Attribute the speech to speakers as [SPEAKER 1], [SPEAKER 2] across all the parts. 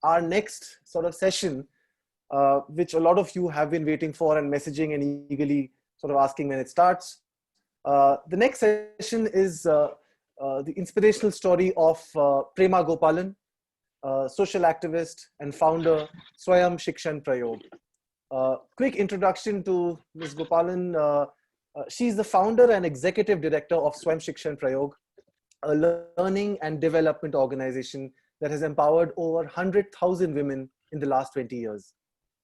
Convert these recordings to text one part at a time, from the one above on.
[SPEAKER 1] our next sort of session, which a lot of you have been waiting for and messaging and eagerly sort of asking when it starts. The next session is the inspirational story of Prema Gopalan, social activist and founder, Swayam Shikshan Prayog. Quick introduction to Ms. Gopalan. She's the founder and executive director of Swayam Shikshan Prayog, a learning and development organization that has empowered over 100,000 women in the last 20 years.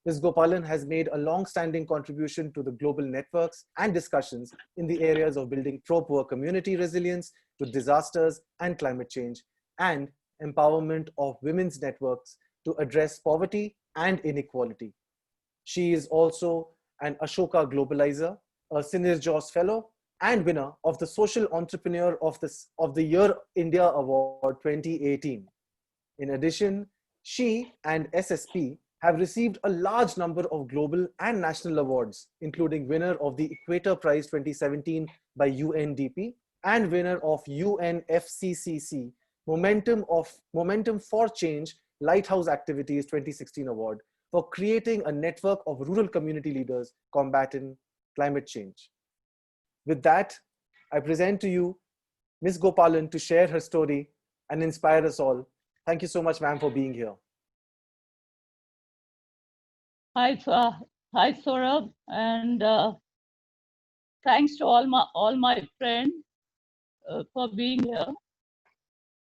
[SPEAKER 1] Ms. Gopalan has made a long-standing contribution to the global networks and discussions in the areas of building pro-poor community resilience to disasters and climate change, and empowerment of women's networks to address poverty and inequality. She is also an Ashoka Globalizer, a Synergos Fellow, and winner of the Social Entrepreneur of the Year India Award 2018. In addition, she and SSP have received a large number of global and national awards, including winner of the Equator Prize 2017 by UNDP and winner of UNFCCC Momentum for Change Lighthouse Activities 2016 award for creating a network of rural community leaders combating climate change. With that, I present to you Ms. Gopalan to share her story and inspire us all. Thank you so much, ma'am, for being here.
[SPEAKER 2] Hi, Saurabh, and thanks to all my friends for being here.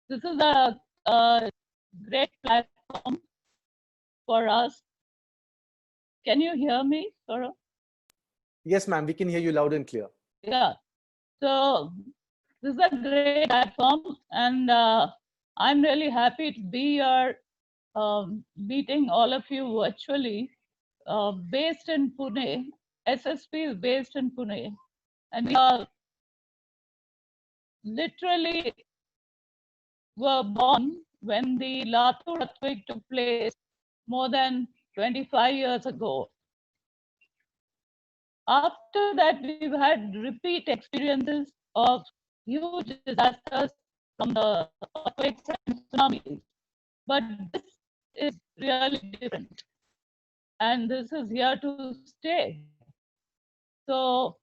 [SPEAKER 2] This is a great platform for us. Can you hear me, Saurabh?
[SPEAKER 1] Yes, ma'am, we can hear you loud and clear.
[SPEAKER 2] Yeah. So this is a great platform, and I'm really happy to be here, meeting all of you virtually. Based in Pune, SSP is based in Pune, and we are literally were born when the Latur earthquake took place more than 25 years ago. After that, we've had repeat experiences of huge disasters from the earthquakes and tsunamis. But this is really different. And this is here to stay. So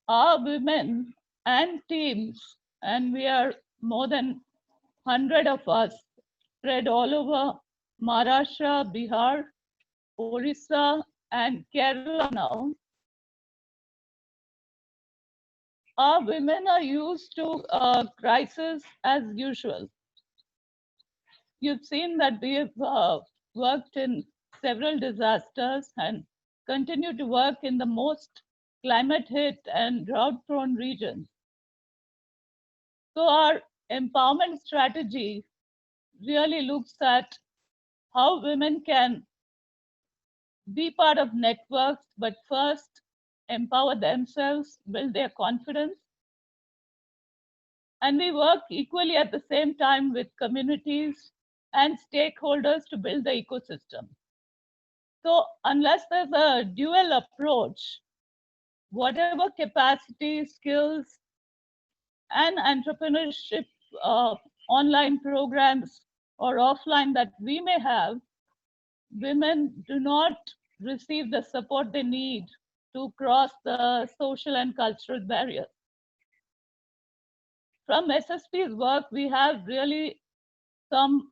[SPEAKER 2] our women and teams, and we are more than 100 of us spread all over Maharashtra, Bihar, Orissa, and Kerala now. Our women are used to crisis as usual. You've seen that we have worked in several disasters and continue to work in the most climate hit and drought prone regions. So our empowerment strategy really looks at how women can be part of networks, but first empower themselves, build their confidence. And we work equally at the same time with communities and stakeholders to build the ecosystem. So unless there's a dual approach, whatever capacity, skills, and entrepreneurship, online programs or offline that we may have, women do not receive the support they need to cross the social and cultural barriers. From SSP's work, we have really some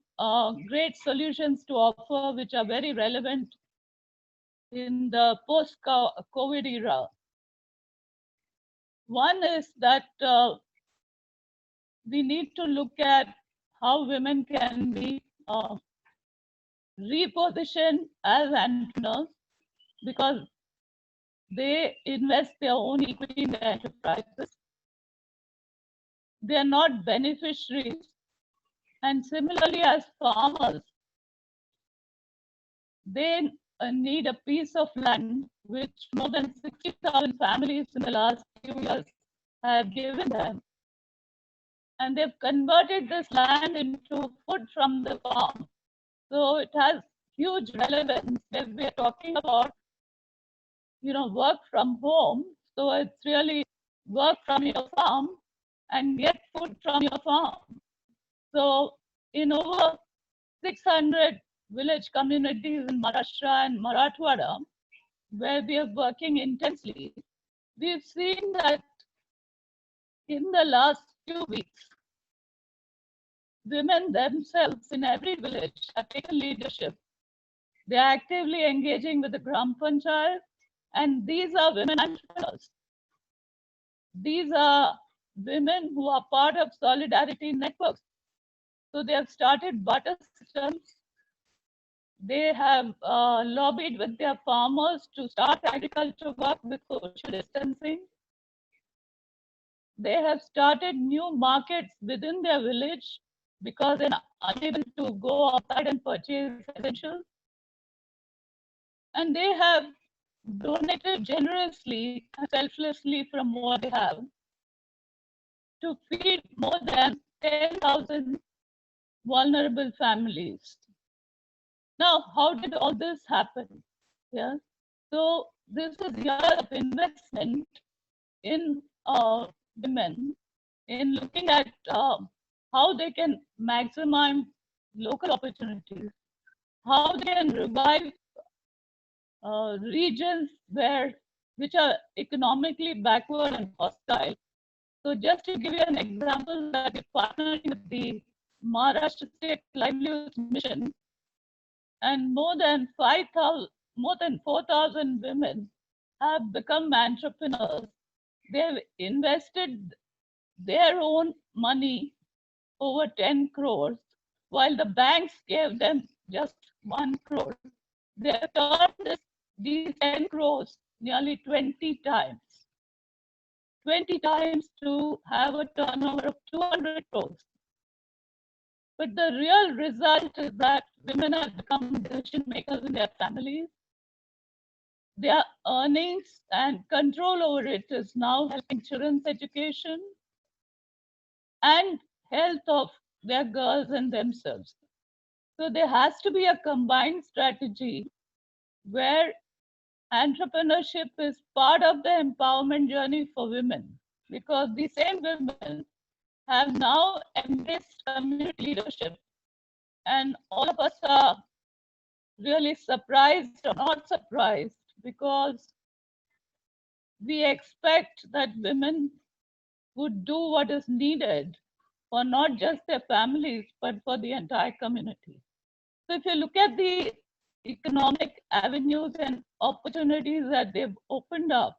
[SPEAKER 2] great solutions to offer, which are very relevant in the post-COVID era. One is that we need to look at how women can be repositioned as entrepreneurs, because they invest their own equity in their enterprises. They are not beneficiaries. And similarly, as farmers, they need a piece of land, which more than 60,000 families in the last few years have given them. And they've converted this land into food from the farm. So it has huge relevance when we are talking about, work from home. So it's really work from your farm and get food from your farm. So in over 600 village communities in Maharashtra and Marathwada, where we are working intensely, we've seen that in the last few weeks, women themselves in every village have taken leadership. They're actively engaging with the Gram Panchayat, and these are women entrepreneurs. These are women who are part of solidarity networks. So they have started barter systems. They have lobbied with their farmers to start agriculture work with social distancing. They have started new markets within their village because they're unable to go outside and purchase essentials. And they have donated generously and selflessly from what they have to feed more than 10,000 vulnerable families. Now, how did all this happen? Yeah. So this is a year of investment in women in looking at how they can maximize local opportunities, how they can revive regions which are economically backward and hostile. So just to give you an example, that we're partnering with the Maharashtra State Livelihood Mission, and more than 4,000 women have become entrepreneurs. They've invested their own money, over 10 crores, while the banks gave them just 1 crore. They have turned these 10 crores nearly 20 times. 20 times to have a turnover of 200 crores. But the real result is that women have become decision makers in their families. Their earnings and control over it is now helping children's education and health of their girls and themselves. So there has to be a combined strategy where entrepreneurship is part of the empowerment journey for women, because these same women have now embraced community leadership. And all of us are really surprised or not surprised, because we expect that women would do what is needed for not just their families, but for the entire community. So if you look at the economic avenues and opportunities that they've opened up,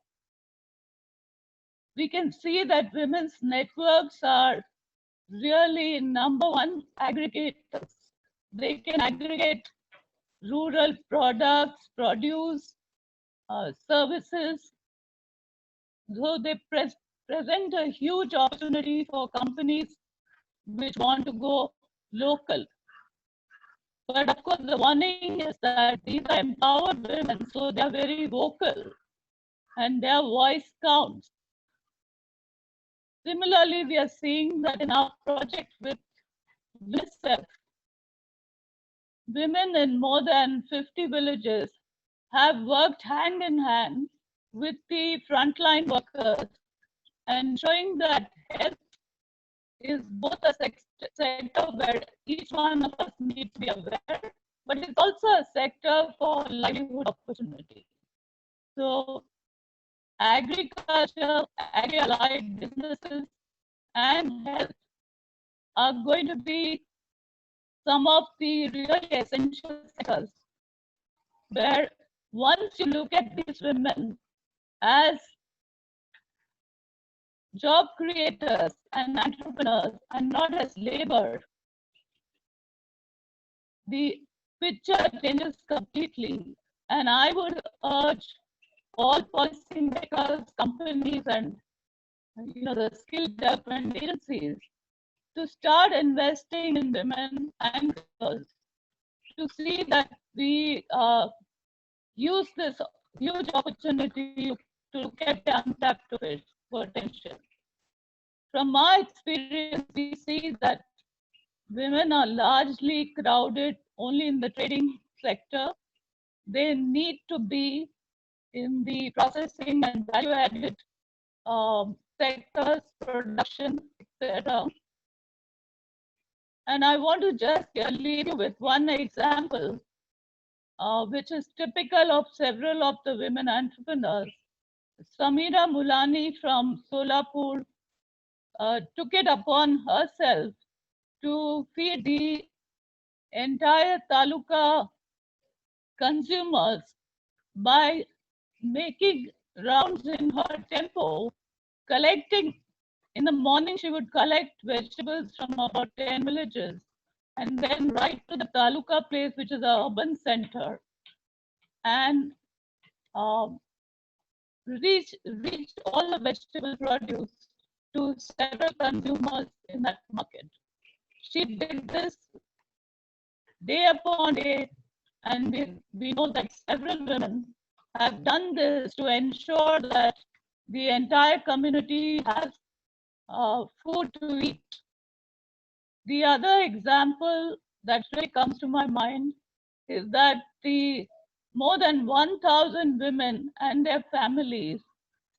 [SPEAKER 2] we can see that women's networks are really number one aggregators. They can aggregate rural products, produce, services. So they present a huge opportunity for companies which want to go local. But of course, the warning is that these are empowered women, so they are very vocal and their voice counts. Similarly, we are seeing that in our project with UNICEF, women in more than 50 villages have worked hand in hand with the frontline workers, ensuring that health is both a sector where each one of us needs to be aware, but it's also a sector for livelihood opportunity. So agriculture, agri-allied businesses, and health are going to be some of the really essential sectors where once you look at these women as job creators and entrepreneurs and not as labor, the picture changes completely. And I would urge all policymakers, companies, and the skill development agencies to start investing in women and girls, to see that we use this huge opportunity to get the untapped potential. From my experience, we see that women are largely crowded only in the trading sector. They need to be in the processing and value-added sectors, production, etc. And I want to just leave you with one example, which is typical of several of the women entrepreneurs. Samira Mulani from Solapur took it upon herself to feed the entire taluka consumers by making rounds in her tempo, collecting. In the morning, she would collect vegetables from about 10 villages and then right to the taluka place, which is a urban center, and um, reached all the vegetable produce to several consumers in that market. She did this day upon day, and we know that several women have done this to ensure that the entire community has food to eat. The other example that really comes to my mind is that the more than 1,000 women and their families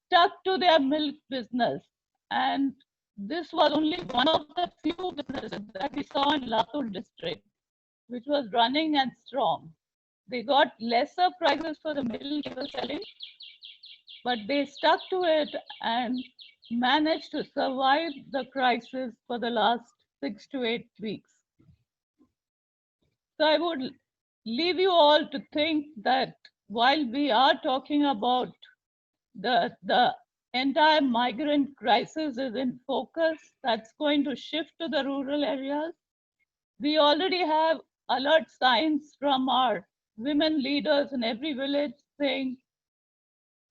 [SPEAKER 2] stuck to their milk business. And this was only one of the few businesses that we saw in Latur district, which was running and strong. They got lesser prices for the milk they were selling, but they stuck to it and managed to survive the crisis for the last 6 to 8 weeks. So I would leave you all to think that while we are talking about the entire migrant crisis is in focus, that's going to shift to the rural areas. We already have alert signs from our women leaders in every village saying,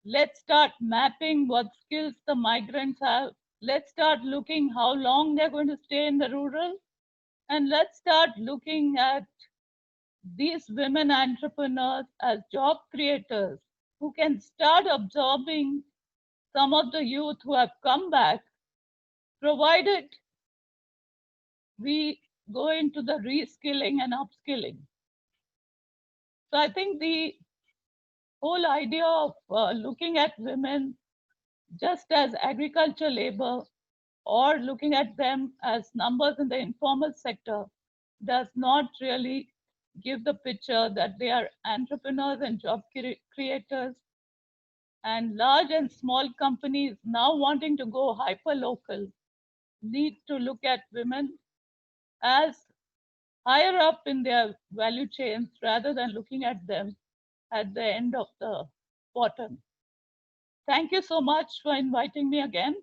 [SPEAKER 2] let's start mapping what skills the migrants have. Let's start looking how long they're going to stay in the rural. And let's start looking at these women entrepreneurs as job creators who can start absorbing some of the youth who have come back, provided we go into the reskilling and upskilling. So I think the whole idea of looking at women just as agriculture labor or looking at them as numbers in the informal sector does not really give the picture that they are entrepreneurs and job creators. And large and small companies now wanting to go hyper local need to look at women as higher up in their value chains rather than looking at them at the end of the bottom. Thank you so much for inviting me again.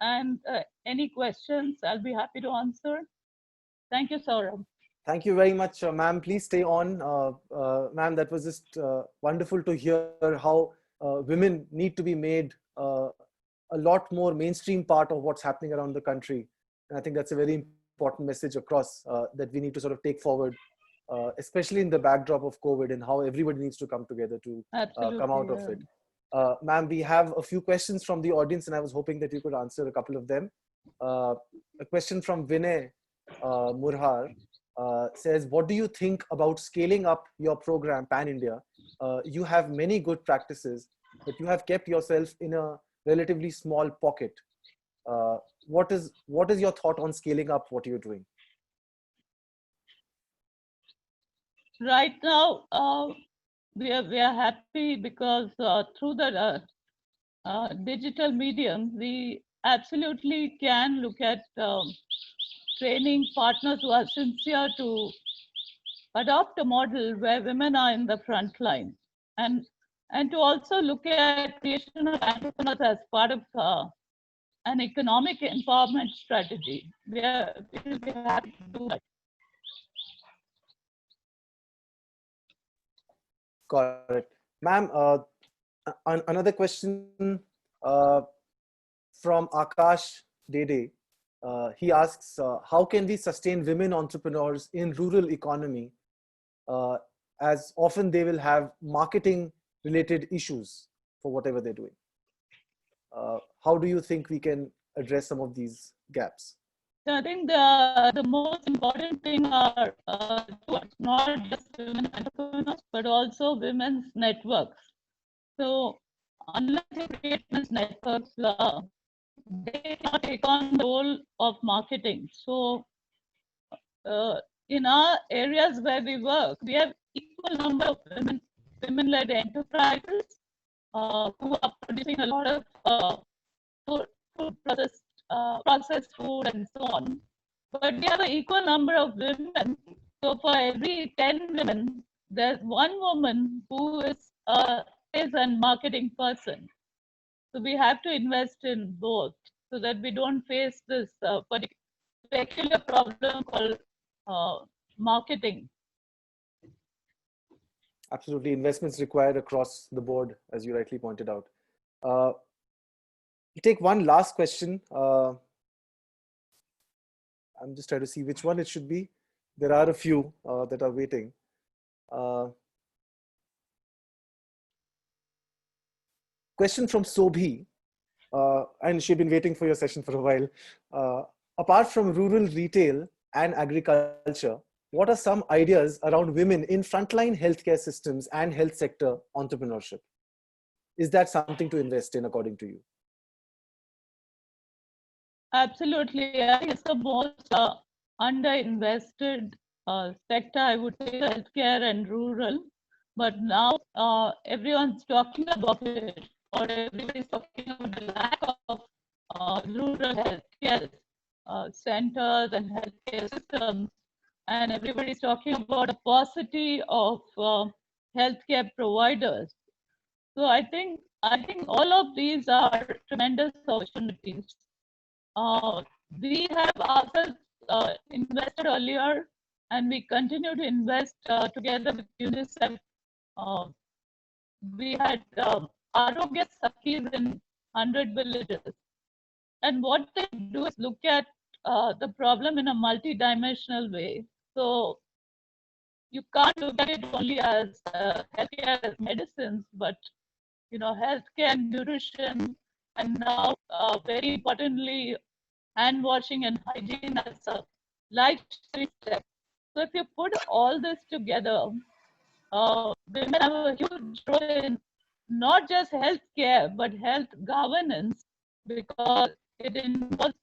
[SPEAKER 2] And any questions, I'll be happy to answer. Thank you, Saurabh.
[SPEAKER 1] Thank you very much, ma'am. Please stay on. Ma'am, that was just wonderful to hear how women need to be made a lot more mainstream part of what's happening around the country. And I think that's a very important message across that we need to sort of take forward, especially in the backdrop of COVID and how everybody needs to come together to come out of it. Ma'am, we have a few questions from the audience and I was hoping that you could answer a couple of them. A question from Vinay Murhar. Says, what do you think about scaling up your program Pan India? You have many good practices, but you have kept yourself in a relatively small pocket. What is your thought on scaling up what you're doing?
[SPEAKER 2] Right now, we are happy because through the digital medium, we absolutely can look at training partners who are sincere to adopt a model where women are in the front line, and to also look at creation of entrepreneurs as part of an economic empowerment strategy. We will be happy to do that.
[SPEAKER 1] Correct. Ma'am, another question from Akash Dede. He asks, how can we sustain women entrepreneurs in rural economy as often they will have marketing related issues for whatever they're doing? How do you think we can address some of these gaps?
[SPEAKER 2] So I think the most important thing are not just women entrepreneurs, but also women's networks. So unless you create women's networks, they cannot take on the role of marketing. So in our areas where we work, we have equal number of women-led enterprises who are producing a lot of food processed food and so on. But we have an equal number of women. So for every 10 women, there's one woman who is a sales and marketing person. So we have to invest in both so that we don't face this peculiar problem called marketing.
[SPEAKER 1] Absolutely, investments required across the board, as you rightly pointed out. We'll take one last question. I'm just trying to see which one it should be. There are a few that are waiting. Question from Sobhi, and she's been waiting for your session for a while. Apart from rural retail and agriculture, what are some ideas around women in frontline healthcare systems and health sector entrepreneurship? Is that something to invest in, according to you?
[SPEAKER 2] Absolutely. I think it's the most underinvested sector, I would say, healthcare and rural. But now everyone's talking about it, or everybody's talking about the lack of rural healthcare centers and healthcare systems. And everybody's talking about a paucity of healthcare providers. So I think all of these are tremendous opportunities. We have ourselves invested earlier, and we continue to invest together with UNICEF. We had Arogya Sakhis in 100 villages. And what they do is look at the problem in a multidimensional way. So you can't look at it only as healthcare as medicines, but healthcare and nutrition, and now very importantly, hand washing and hygiene as a lifestyle step. So if you put all this together, women have a huge role in not just healthcare, but health governance, because it involves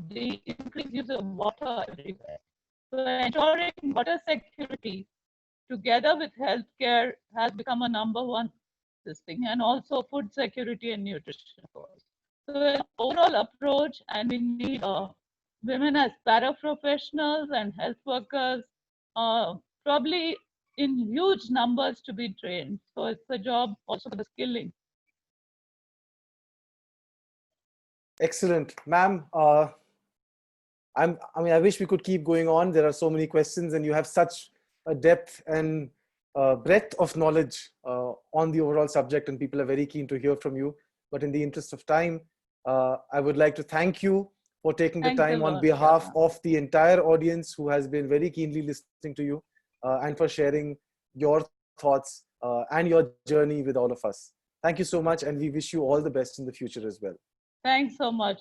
[SPEAKER 2] the increased use of water everywhere. So ensuring water security together with healthcare has become a number one thing, and also food security and nutrition. So an overall approach, and we need women as paraprofessionals and health workers, probably in huge numbers to be trained. So it's a job also for the skilling.
[SPEAKER 1] Excellent, ma'am. I wish we could keep going on. There are so many questions, and you have such a depth and breadth of knowledge on the overall subject, and people are very keen to hear from you. But in the interest of time, I would like to thank you for taking the time on behalf of the entire audience who has been very keenly listening to you, and for sharing your thoughts and your journey with all of us. Thank you so much, and we wish you all the best in the future as well.
[SPEAKER 2] Thanks so much.